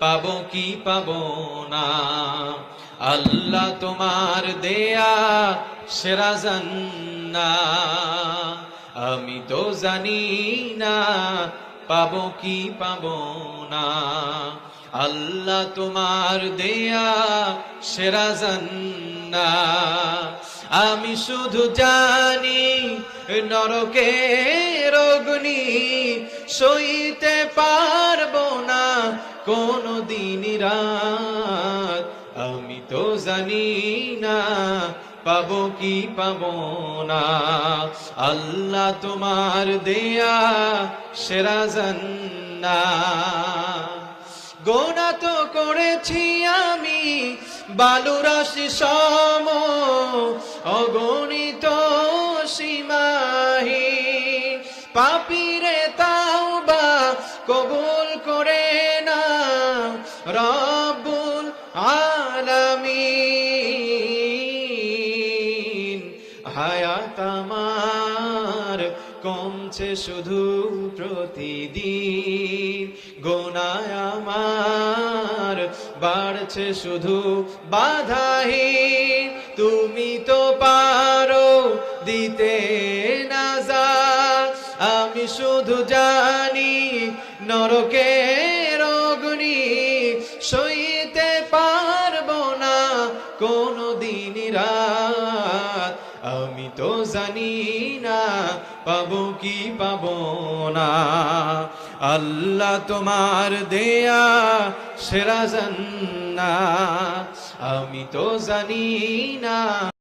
পাবো কি পাবো না। আল্লাহ তোমার দেয়া সেরা জান্নাত, আমি তো জানি না পাবো কি পাবো না। আল্লাহ তোমার দেয়া সেরা জান্নাত, আমি শুধু জানি নরকের অগ্নি সইতে পারবো না কোনো দিন রাত। আমি তো জানি না পাবো কি পাবো না। আল্লাহ তোমার দেয়া সেরা জান্নাত। গোনা তো করেছি আমি বালুরাশি সম, অগণিত সীমাহীন। পাপীরে তাওবা কবুল করে না রব্বুল আলামিন। হায়াত আমার কমছে শুধু প্রতিদিন, গোনায় আমার বাড়ছে শুধু বাধাহীন। তুমি তো পারো দিতে নাজাত, আমি শুধু জানি নরকের অগ্নি সইতে পারবো না কোনো দিন রাত। আমি তো জানি না পাবো কি পাবো না। আল্লাহ তোমার দেয়া সেরা জান্নাত, আমি তো জানি না।